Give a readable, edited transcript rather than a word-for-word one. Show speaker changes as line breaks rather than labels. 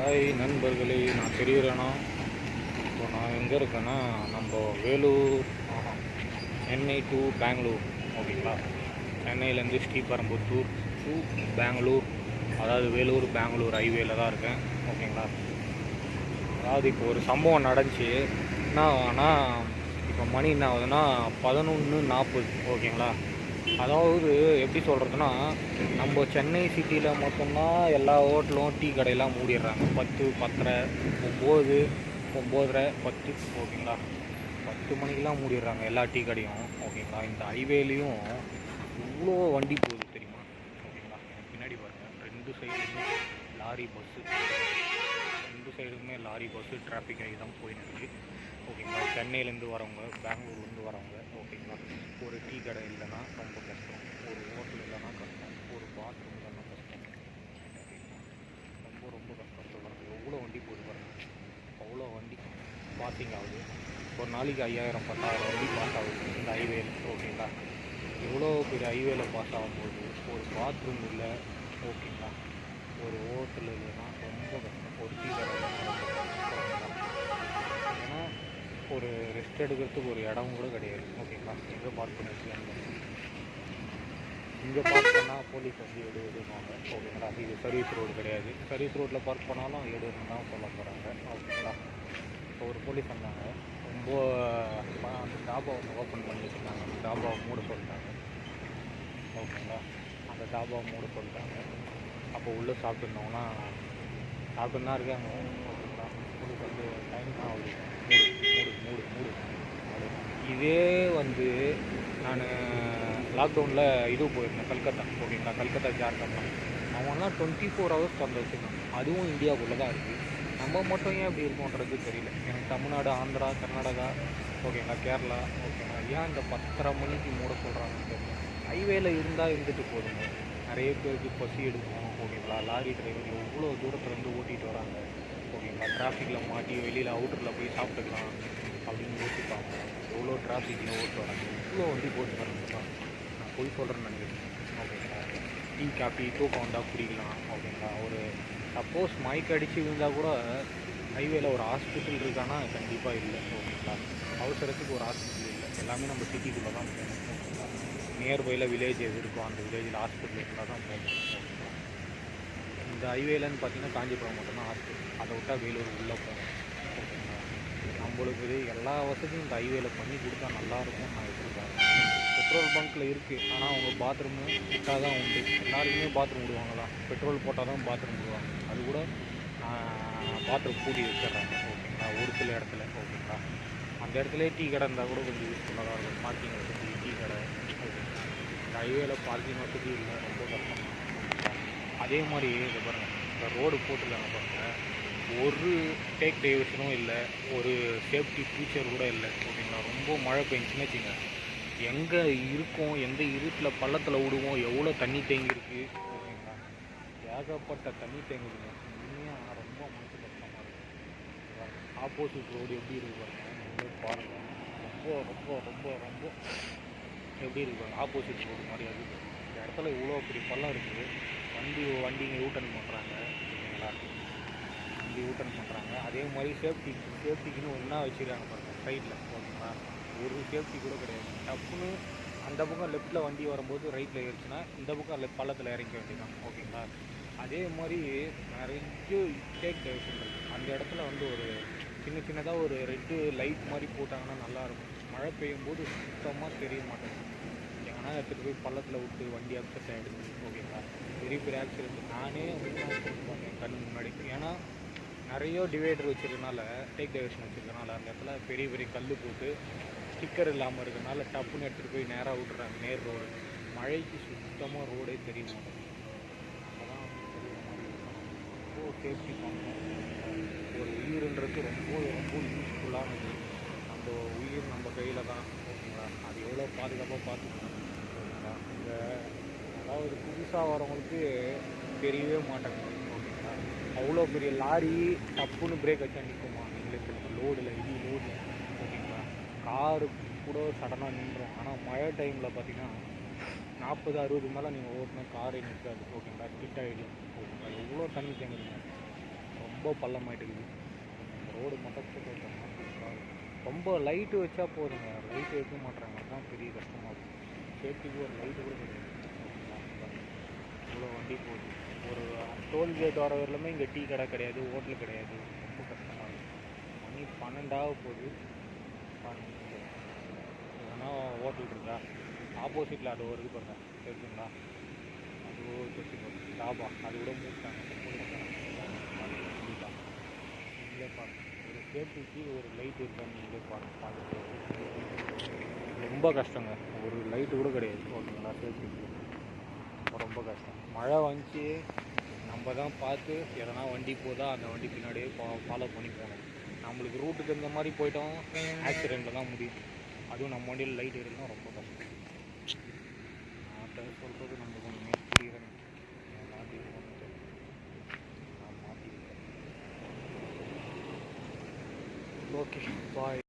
Hi நண்பர்களே, நான் தெரிகிறேன்னா இப்போ நான் எங்கே இருக்கேன்னா நம்ம வேலூர், சென்னை டு பெங்களூர். ஓகேங்களா, சென்னையிலேருந்து ஸ்ரீபெரும்புத்தூர் டு பெங்களூர், அதாவது வேலூர் பெங்களூர் ஹைவேல தான் இருக்கேன். ஓகேங்களா, அதாவது இப்போ ஒரு சம்பவம் நடந்துச்சு. என்ன ஆனால் இப்போ மணி என்ன ஆகுதுன்னா 11:40. ஓகேங்களா, அதாவது எப்படி சொல்கிறதுனா, நம்ம சென்னை சிட்டியில் மட்டும்தான் எல்லா ஹோட்டலும் டீ கடையெல்லாம் மூடிடுறாங்க. 10, 10:30, 9, 9:30, 10. ஓகேங்களா, 10 மணிக்கெலாம் மூடிடுறாங்க எல்லா டீ கடையும். ஓகேங்களா, இந்த ஹைவேலையும் இவ்வளோ வண்டி போகுது தெரியுமா? ஓகேங்களா, எனக்கு பின்னாடி பாருங்கள், ரெண்டு சைடுமே லாரி பஸ்ஸு, ரெண்டு சைடுமே லாரி பஸ்ஸு டிராஃபிக் ஆகி தான் போயின்னு இருக்குது. ஓகேங்களா, சென்னையிலேருந்து வரவங்க, பெங்களூர்லேருந்து வரவங்க. ஓகேங்களா, ஒரு டீ கடை இல்லைன்னா ரொம்ப கஷ்டம், ஒரு ஹோட்டல் இல்லைன்னா கஷ்டம், ஒரு பாத்ரூம் இல்லைன்னா கஷ்டம். ஓகேங்களா, ரொம்ப ரொம்ப கஷ்டம் சொல்கிறாங்க. எவ்வளோ வண்டி போகுது பாருங்கள், அவ்வளோ வண்டி பாசிங் ஆகுது. ஒரு நாளைக்கு 5000, 10,000 வண்டி பாஸ் ஆகுது இந்த ஹைவேல. ஓகேங்களா, எவ்வளோ பெரிய ஹைவேல பாஸ் ஆகும்போது ஒரு பாத்ரூம் இல்லை. ஓகேங்களா, ஒரு ஹோட்டல் இல்லைன்னா ரொம்ப கஷ்டம், ஒரு டீ கடை இல்லைன்னா ரொம்ப கஷ்டம். ஏன்னா ஒரு ரெஸ்ட் எடுக்கிறதுக்கு ஒரு இடம் கூட கிடையாது. ஓகேங்களா, எங்கே பார்க் பண்ணி வச்சுக்காங்க, இங்கே பார்க் பண்ணால் போலீஸ் வந்து எடுவாங்க. ஓகேங்களா, இது சர்வீஸ் ரோடு கிடையாது. சர்வீஸ் ரோட்டில் பார்க் பண்ணாலும் எடுன்னு தான் சொல்ல போகிறாங்க. ஓகேங்களா, இப்போ ஒரு போலீஸ் வந்தாங்க, ரொம்ப அந்த டாபா ஒன்று ஓப்பன் பண்ணி வச்சுருந்தாங்க, அந்த டாபாவை மூட சொல்லிட்டாங்க. ஓகேங்களா, அந்த டாபாவை மூட சொல்லிட்டாங்க. அப்போ உள்ளே சாப்பிட்டுருந்தோம்னா சாப்பிட்டு தான் இருக்காங்க. ஓகேங்களா, போலீஸ் வந்து டைம் தான் ஆகுது, மூடு மூடு மூடு மூடு. இதே வந்து நான் லாக்டவுனில் இது போயிருந்தேன் கல்கத்தா. ஓகேங்களா, கல்கத்தா ஜார்க்கண்ட். அவன்லாம் 24 hours திறந்து வச்சுருக்கான். அதுவும் இந்தியாவுக்குள்ளே தான் இருக்குது. நம்ம மட்டும் ஏன் இப்படி இருக்கோன்றது தெரியல எனக்கு. தமிழ்நாடு, ஆந்திரா, கர்நாடகா, ஓகேங்களா, கேரளா, ஓகேங்களா, ஏன் இந்த 10:30 மணிக்கு மூட சொல்கிறாங்கன்னு தெரியல. ஹைவேல இருந்தால் இருந்துட்டு போதுங்க. நிறைய பேருக்கு பசி எடுக்கும். ஓகேங்களா, லாரி டிரைவர் எவ்வளோ தூரத்துலேருந்து ஓட்டிகிட்டு வராங்க. ஓகேங்களா, டிராஃபிக்கில் மாட்டி வெளியில் அவுட்டரில் போய் சாப்பிட்டுக்கலாம் அப்படின்னு யோசிப்பாங்க. எவ்வளோ டிராஃபிக்கில் ஓட்டு வராங்க, இவ்வளோ வண்டி போட்டு வரணும்ப்பா. நான் போய் சொல்கிறேன்னு நினைக்கிறேன். ஓகேங்களா, டீ காஃபி தூக்கம் வந்தால் குடிக்கலாம். ஓகேங்களா, ஒரு சப்போஸ் மயக்க அடித்து விழுந்தால் கூட ஹைவேல ஒரு ஹாஸ்பிட்டல் இருக்கான்னா கண்டிப்பாக இல்லை. ஓகேங்களா, அவசரத்துக்கு ஒரு ஹாஸ்பிட்டல் இல்லை. எல்லாமே நம்ம சிட்டிக்குள்ளே தான் போகணும். ஓகேங்களா, நியர்பையில் வில்லேஜ் எது இருக்கோ அந்த வில்லேஜில் ஹாஸ்பிட்டல் இருந்தால் தான் போகணும். ஓகேங்களா, இந்த ஹைவேலன்னு பார்த்தீங்கன்னா காஞ்சிபுரம் மட்டும்தான் ஹாஸ்பிட்டல். அதை விட்டால் வேலூர் உள்ளே போகணும். ஓகேங்களா, நம்மளுக்கு எல்லா வசதியும் இந்த ஹைவேல பண்ணி கொடுத்தா நல்லாயிருக்கும் நான் எதிர்பார்க்குறேன். பெட்ரோல் பங்க்கில் இருக்குது, ஆனால் அவங்க பாத்ரூமு விட்டால் தான் உண்டு. எல்லாருக்குமே பாத்ரூம் விடுவாங்களா? பெட்ரோல் போட்டால் தான் பாத்ரூம் விடுவாங்க. அது கூட பாத்ரூம் பூட்டி வச்சிடுறாங்க. ஓகேங்களா, ஒரு சில இடத்துல. ஓகேங்களா, அந்த இடத்துல டீ கடை இருந்தால் கூட கொஞ்சம் யூஸ்ஃபுல்லாக தான் இருக்கும். பார்க்கிங் வசதி, டீ கடை. ஓகேங்களா, இந்த ஹைவேல பார்க்கிங் வசதி இல்லை, ரொம்ப கஷ்டம். ஓகேங்களா, அதே மாதிரி இதை பாருங்கள், இந்த ரோடு போட்டுருக்காங்க பாருங்கள், ஒரு டேக் டைவர்ஷனும் இல்லை, ஒரு சேஃப்டி ஃபீச்சர் கூட இல்லை. ஓகேங்களா, ரொம்ப மழை பெஞ்சுன்னு வச்சுங்க, எங்கே இருக்கும், எந்த இருட்டில் பள்ளத்தில் விடுவோம், எவ்வளோ தண்ணி தேங்கியிருக்கு. ஓகேங்களா, ஏகப்பட்ட தண்ணி தேங்குதுங்க. உண்மையாக ரொம்ப மனசு கஷ்டமாக இருக்குது. ஆப்போசிட் ரோடு எப்படி இருக்கு பாருங்கள், பாருங்கள். ரொம்ப ரொம்ப ரொம்ப ரொம்ப எப்படி இருக்கு பாருங்கள், ஆப்போசிட் ரோடு மாதிரி. அது இந்த இடத்துல இவ்வளோ பெரிய பள்ளம் இருக்குது, வண்டிங்க யூட்டர்ன் பண்ணுறாங்க. ஓகேங்களா, வண்டி யூட்டர்ன் பண்ணுறாங்க. அதே மாதிரி சேஃப்டிக்குன்னு ஒன்றா வச்சுருக்காங்க பாருங்கள் சைடில். ஓகேங்களா, ஒரு சேஃப்டி கூட கிடையாது. டப்புன்னு அந்த பக்கம் லெஃப்ட்டில் வண்டி வரும்போது ரைட்டில் ஏறிச்சுன்னா இந்த பக்கம் பள்ளத்தில் இறங்க வேண்டியதான். ஓகேங்களா, அதே மாதிரி நிறைய டேக் டைவர்ஷன் இருக்குது. அந்த இடத்துல வந்து ஒரு சின்னதாக ஒரு ரெட்டு லைட் மாதிரி போட்டாங்கன்னா நல்லாயிருக்கும். மழை பெய்யும் போது சுத்தமாக தெரிய மாட்டேங்குது. எங்கன்னா எடுத்துகிட்டு போய் பள்ளத்தில் விட்டு வண்டி அப்செட் ஆகிடுது. ஓகேங்களா, பெரிய பெரிய ஆக்சிடென்ட் நானே பார்த்தேன் கண்ணு முன்னாடி. ஏன்னா நிறைய டிவைடர் வச்சுருக்கனால, டேக் டைவர்ஷன் வச்சுருக்கனால அந்த இடத்துல பெரிய பெரிய கல் போட்டு ஸ்டிக்கர் இல்லாமல் இருக்கிறதுனால டப்புன்னு எடுத்துகிட்டு போய் நேராக விட்டுறாங்க நேர் ரோடு. மழைக்கு சுத்தமாக ரோடே தெரிய மாட்டேங்குது. அப்போதான் தெரிய மாதிரி இருக்கும். ரொம்ப சேஃப்டி பண்ணணும். ஒரு உயிர்ன்றது ரொம்ப ரொம்ப யூஸ்ஃபுல்லானது. நம்ம உயிர் நம்ம கையில் தான். ஓகேங்களா, அது எவ்வளோ பாதுகாப்பாக பார்த்துக்கணும். ஓகேங்களா, இந்த அதாவது புதுசாக வரவங்களுக்கு தெரியவே மாட்டேங்குது. ஓகேங்களா, அவ்வளோ பெரிய லாரி டப்புன்னு பிரேக் வச்சா நிற்குமா? நீங்களே சொல்லுங்கள், லோடில் இது லோடு. ஓகேங்களா, காரு கூட சடனாக நின்றோம். ஆனால் மழை டைமில் பார்த்தீங்கன்னா 40, 60 மேலே நீங்கள் ஓட்டினா காரே நிற்காது. ஓகேங்களா, ஸ்கிட் ஆகிடும். ஓகேங்களா, எவ்வளோ தண்ணி தேங்குதுங்க. ரொம்ப ரொம்ப பள்ளமாயிட்டு இருக்குது. இந்த ரோடு மட்டும் போட்டு வச்சோம்னா ரொம்ப லைட்டு வச்சா போதுங்க, லைட்டு வைக்க மாட்றாங்க, அதுதான் பெரிய கஷ்டமாக இருக்கும். சேஃப்டிக்கு ஒரு லைட்டு கூட கிடையாது. இவ்வளோ வண்டி போகுது. ஒரு டோல்கேட் வர வரலுமே இங்கே டீ கடை கிடையாது, ஹோட்டல் கிடையாது, ரொம்ப கஷ்டமாக இருக்குது. மணி 12 போகுது. 12 எதனா ஹோட்டல் இருக்கா? ஆப்போசிட்டில் அது ஒரு இது பாருங்க இருக்குங்களா, அது ஒரு டாபா, அது கூட மூட்டாங்க. நீங்களே பாருங்க, ஒரு சேஃப்டிக்கு ஒரு லைட் இருக்கான்னு நீங்களே பார்த்துட்டு ரொம்ப கஷ்டங்க. ஒரு லைட்டு கூட கிடையாது ஓகேங்களா சேஃப்டிக்கு, ரொம்ப கஷ்டம். மழை வந்துச்சு, நம்ம தான் பார்த்து எதனா வண்டி போதா அந்த வண்டி பின்னாடியே ஃபாலோ பண்ணி போகணும். நம்மளுக்கு ரூட்டுக்கு இந்த மாதிரி போயிட்டோம் ஆக்சிடெண்ட்டில் தான் முடியும். அதுவும் நம்ம வண்டியில் லைட் எரியலாம் ரொம்ப கஷ்டம். நான் சொல்கிறது நம்ம ஒன்றுமே புரியுறேங்க. நான் மாற்றிக்கிறேன். ஓகே பாய்.